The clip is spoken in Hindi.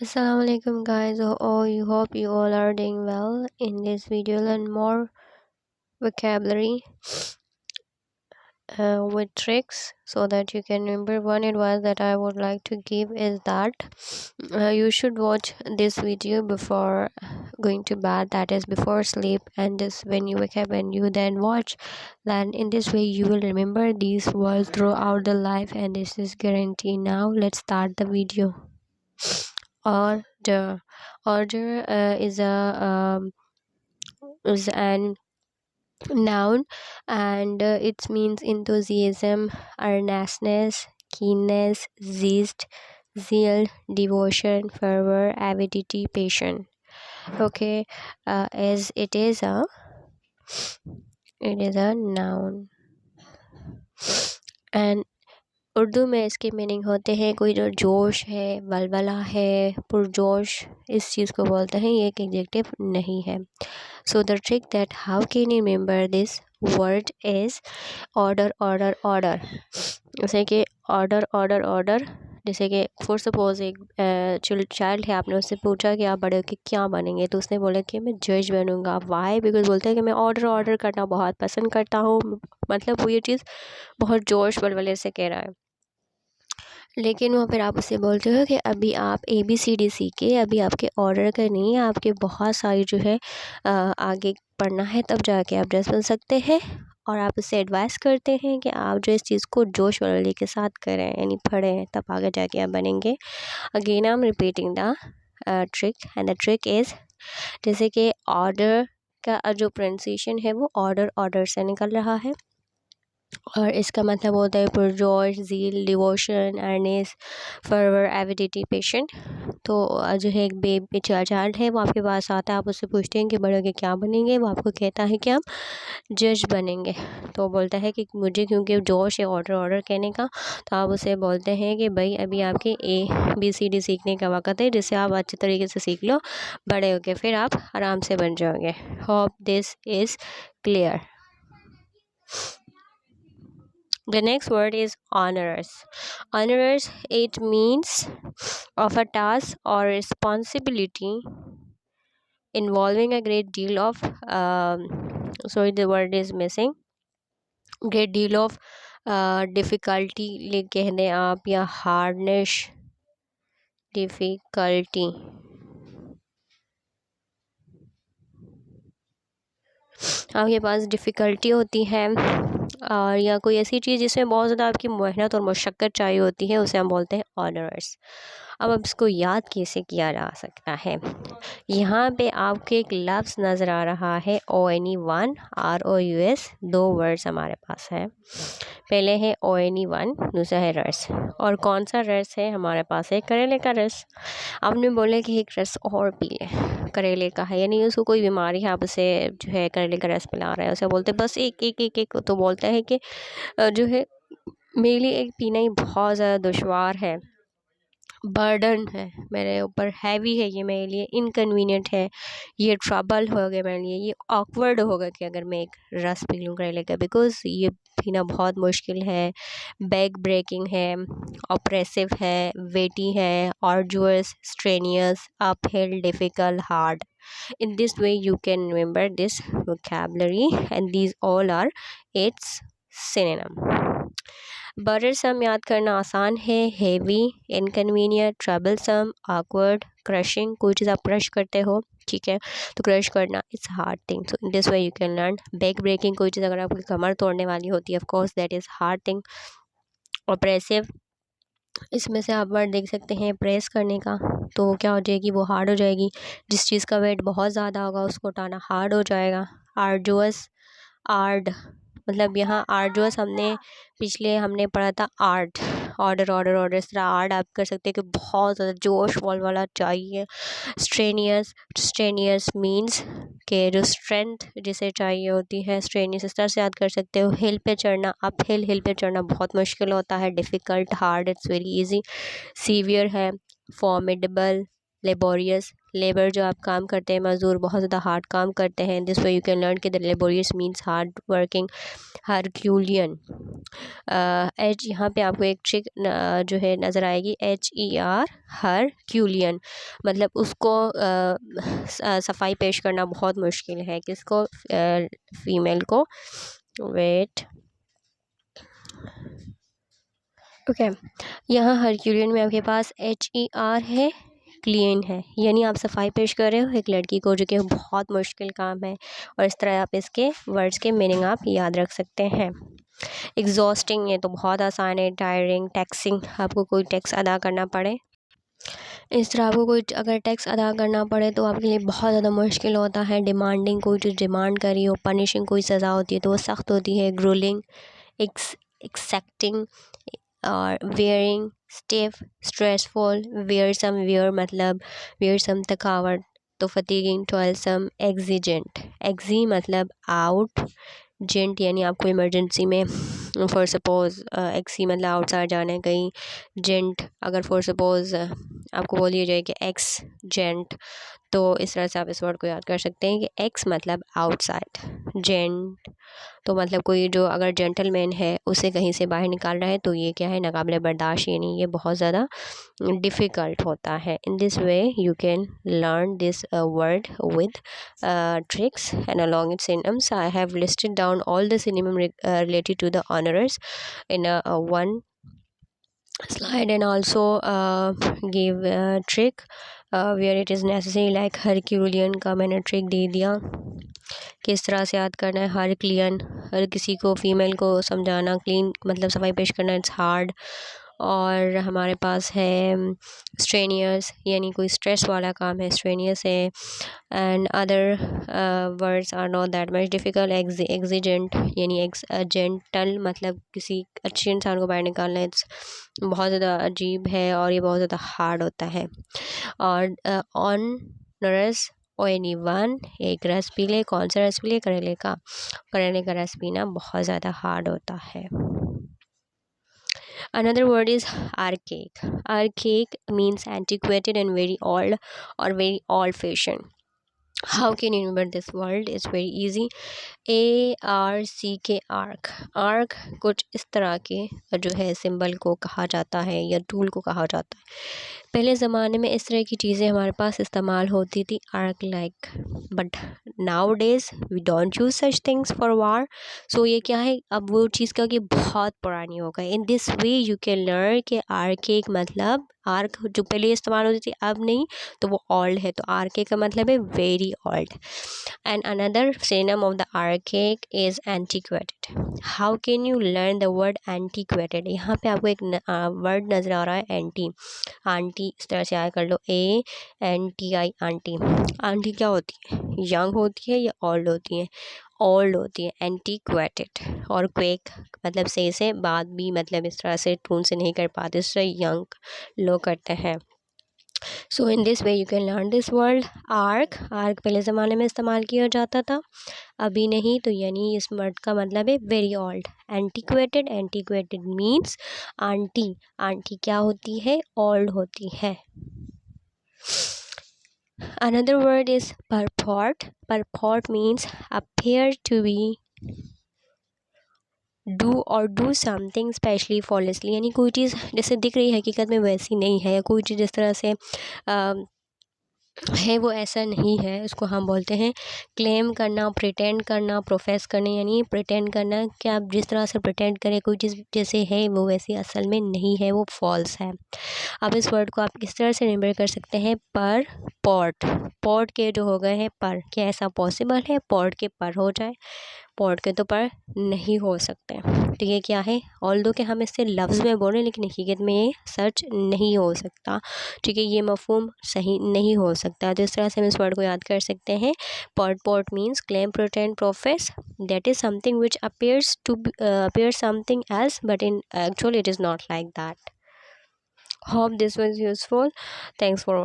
Assalamu alaikum guys. You hope you all are doing well. In this video, learn more vocabulary with tricks so that you can remember. One advice that I would like to give is that you should watch this video before going to bed, that is before sleep, and just when you wake up and you then watch, then in this way you will remember these words throughout the life, and this is guarantee. Now let's start the video. Order. Order is an noun, and it means enthusiasm, earnestness, keenness, zest, zeal, devotion, fervor, avidity, passion. Okay, as it is a noun, and Urdu में इसके मीनिंग होते हैं कोई जो जोश है, वलवला है, पुरजोश, इस चीज़ को बोलते हैं। ये एक एडजेक्टिव नहीं है। So the trick that how can you remember this word is order order order. जैसे कि ऑर्डर ऑर्डर ऑर्डर, जैसे कि फॉर सपोज एक चाइल्ड है, आपने उससे पूछा कि आप बड़े होकर क्या बनेंगे, तो उसने बोला कि मैं जज बनूंगा। वाई? बिकॉज बोलते हैं कि मैं ऑर्डर ऑर्डर करना बहुत पसंद करता हूँ। मतलब वो ये चीज़ बहुत जोश वलवले से कह रहा है। लेकिन वो फिर आप उससे बोलते हो कि अभी आप ABCD सीखे, अभी आपके ऑर्डर का नहीं है, आपके बहुत सारी जो है आगे पढ़ना है, तब जाके आप जज बन सकते हैं। और आप उससे एडवाइस करते हैं कि आप जो इस चीज़ को जोश वलवले के साथ करें, यानी पढ़ें, तब आगे जाके आप बनेंगे। Again I am repeating the trick, and the trick is, जैसे कि ऑर्डर का जो प्रोनाउंसिएशन है वो ऑर्डर ऑर्डर से निकल रहा है, और इसका मतलब होता है पुरजोश, zeal, devotion, earnest, fervour, avidity, patient. तो जो है एक बेबी चाइल्ड है, वो आपके पास आता है, आप उससे पूछते हैं कि बड़े होके क्या बनेंगे, वो आपको कहता है कि हम जज बनेंगे। तो बोलता है कि मुझे क्योंकि जोश है ऑर्डर ऑर्डर कहने का, तो आप उसे बोलते हैं कि भाई अभी आपके ABCD सीखने का वक़्त है, जिससे आप अच्छे तरीके से सीख लो, बड़े होके फिर आप आराम से बन जाओगे। Hope this is clear. The next word is onerous. Onerous, it means of a task or responsibility involving a great deal of sorry, the word is missing. Great deal of difficulty ले कह दें आप, या hardness, difficulty। आपके पास डिफ़िकल्टी होती है, और या कोई ऐसी चीज़ जिसमें बहुत ज़्यादा आपकी मेहनत और मशक्क़त चाहिए होती है, उसे हम बोलते हैं ऑनर्स। अब इसको याद कैसे किया जा सकता है? यहाँ पे आपको एक लफ्ज़ नज़र आ रहा है ONE1, ROUS, दो वर्ड्स हमारे पास है। पहले है ONE1, दूसरा है रस। और कौन सा रस है हमारे पास? है करेले का रस। आपने बोले कि एक रस और पी ले, करेले का है, यानी उसको कोई बीमारी है, आप उसे जो है करेले का रस पिला रहे हैं, उसे बोलते बस एक एक एक एक, तो बोलता है कि जो है मेरे लिए एक पीना ही बहुत ज़्यादा दुश्वार है, बर्डन है मेरे ऊपर, हैवी है ये मेरे लिए, इनकन्वीनियंट है, ये ट्रबल हो गया मेरे लिए, ये ऑकवर्ड होगा कि अगर मैं एक रस पी लूँ करेले का, बिकॉज़ ये पीना बहुत मुश्किल है, बैक ब्रेकिंग है, ऑप्रेसिव है, वेटी है, arduous, strenuous, uphill, difficult, hard. In this way you can remember this vocabulary, and these all are its synonym. बर्डरसम याद करना आसान है, heavy, inconvenient, troublesome, awkward, crushing, कोई चीज़ आप क्रश करते हो, ठीक है, तो क्रश करना it's hard thing. So in this way you can learn. Back breaking, कोई चीज़ अगर आपकी कमर तोड़ने वाली होती है, of course that is hard thing. Oppressive, इसमें से आप वर्ड देख सकते हैं प्रेस करने का, तो क्या हो जाएगी, वो हार्ड हो जाएगी। जिस चीज़ का वेट बहुत ज़्यादा होगा उसको उठाना हार्ड हो जाएगा। आर्जुअस, आर्ड, मतलब यहाँ आर्जुअस हमने पढ़ा था आर्ट, ऑर्डर ऑर्डर ऑर्डर, इस तरह आर्ट आप कर सकते हैं कि बहुत ज़्यादा जोश वॉल वाला चाहिए। स्ट्रेनियस, स्ट्रेनियस मीन्स के जो स्ट्रेंथ जिसे चाहिए होती है, स्ट्रेनियस इस तरह से याद कर सकते हो। हिल पे चढ़ना, अप हिल, हिल पे चढ़ना बहुत मुश्किल होता है। Difficult, hard, it's very easy. Severe है, फॉर्मिडेबल, लेबोरियस, लेबर जो आप काम करते हैं, मज़दूर बहुत ज़्यादा हार्ड काम करते हैं। This way you can learn कि the laborious means hard working. Herculean, H, यहाँ पे आपको एक ट्रिक जो है नज़र आएगी, HER, हरक्यूलियन, मतलब उसको सफाई पेश करना बहुत मुश्किल है। किसको? फीमेल को। वेट, ओके, यहाँ हरक्यूलियन में आपके पास HER है, क्लीन है, यानी आप सफाई पेश कर रहे हो एक लड़की को, जो कि बहुत मुश्किल काम है। और इस तरह आप इसके वर्ड्स के मीनिंग आप याद रख सकते हैं। एग्जॉस्टिंग, ये तो बहुत आसान है। टायरिंग, टैक्सिंग, आपको कोई टैक्स अदा करना पड़े, इस तरह आपको कोई अगर टैक्स अदा करना पड़े तो आपके लिए बहुत ज़्यादा मुश्किल होता है। डिमांडिंग, कोई चीज़ डिमांड करी हो। पनिशिंग, कोई सज़ा होती है तो वो सख्त होती है। ग्रूलिंग, एक्सेक्टिंग, और वेयरिंग, स्टिफ, स्ट्रेसफुल, वेयरसम, वेयर मतलब वेयरसम थकावट, तो फटीगिंग, टॉयलसम, एग्जीजेंट, एग्जी मतलब आउट, जेंट यानी आपको इमरजेंसी में, फॉर सपोज़ एक्सी मतलब आउटसाइड जाना है कहीं, जेंट अगर फॉर सपोज़ आपको बोल दिया जाए कि एक्स जेंट, तो इस तरह से आप इस वर्ड को याद कर सकते हैं कि एक्स मतलब आउटसाइड, जेंट तो मतलब कोई जो अगर जेंटलमैन है उसे कहीं से बाहर निकाल रहा है तो ये क्या है? नाकाबिले बर्दाश्त, यानी ये बहुत ज़्यादा डिफ़िकल्ट होता है। इन this way you can learn this word with tricks and along its synonyms. I have listed down all the synonyms related to the honorers in one slide, and also give a trick where it is necessary, like Herculean का मैंने ट्रिक दे दिया, किस तरह से याद करना है। हरक्लियन, हर किसी को, फीमेल को समझाना, क्लीन मतलब सफाई पेश करना, इट्स हार्ड। और हमारे पास है स्ट्रेनियस, यानी कोई स्ट्रेस वाला काम है, स्ट्रेनियस है। And other words are not that much difficult. Exigent यानी जेंटल मतलब किसी अच्छे इंसान को बाहर निकालना, इट्स बहुत ज़्यादा अजीब है और ये बहुत ज़्यादा हार्ड होता है। और ऑनरस, ONE, एक रस पी ले, कौन सा रस पी ले? करेले का। करेले का रस पीना बहुत ज़्यादा हार्ड होता है। Another word is archaic. Archaic means antiquated and very old or very old fashioned. How can you remember this word? It's very easy. ARCK, arc. Arc कुछ इस तरह के जो है सिंबल को कहा जाता है या टूल को कहा जाता है। पहले ज़माने में इस तरह की चीज़ें हमारे पास इस्तेमाल होती थी, arc like, but now days we don't use such things for war. So ये क्या है? अब वो चीज़ क्या कि बहुत पुरानी हो गई। इन this way you can learn कि आर्केक मतलब आर्क जो पहले इस्तेमाल होती थी अब नहीं, तो वो ओल्ड है, तो आर्केक का मतलब है very old. And another synonym of the archaic is antiquated. How can you learn the word antiquated? यहाँ पे आपको एक वर्ड नज़र आ रहा है, एंटी, आंटी, इस तरह से याद कर लो, ANTI, आंटी। आंटी क्या होती है? यंग होती है या ओल्ड होती है? ओल्ड होती है, एंटीक्वेटेड। और क्वेक मतलब सही से बात भी मतलब इस तरह से टून से नहीं कर पाते, इस तरह यंग लोग करते हैं। So in this way you can learn this word arc. Arc पहले ज़माने में इस्तेमाल किया जाता था, अभी नहीं, तो यानी इस वर्ड का मतलब है very old. Antiquated, antiquated means aunty. Aunty क्या होती है? ओल्ड होती है। Another word is purport. Purport means appear to be, do something specially falsely, यानी कोई चीज़ जैसे दिख रही है हकीकत में वैसी नहीं है, या कोई चीज़ जिस तरह से है वो ऐसा नहीं है, उसको हम बोलते हैं क्लेम करना, प्रिटेंड करना, प्रोफेस करना। यानी प्रिटेंड करना कि आप जिस तरह से प्रिटेंड करें कोई चीज़ जैसे है वो वैसी असल में नहीं है, वो फॉल्स है। अब इस वर्ड को आप इस तरह से रिमेंबर कर सकते हैं, पर पॉट। पॉट के जो हो गए हैं पर, क्या ऐसा पॉसिबल है पॉट के पर हो जाए? पॉट के तो पर नहीं हो सकते। तो ये क्या है? ऑल्दो कि हम इससे लफ्ज़ में बोलें लेकिन हकीकत में ये सच नहीं हो सकता, ठीक है, ये मफहूम सही नहीं हो सकता। तो इस तरह से हम इस वर्ड को याद कर सकते हैं। पॉट means claim, pretend, profess, that is something which appears to appear something else, but in actual it is not like that. Hope this was useful. Thanks for watching.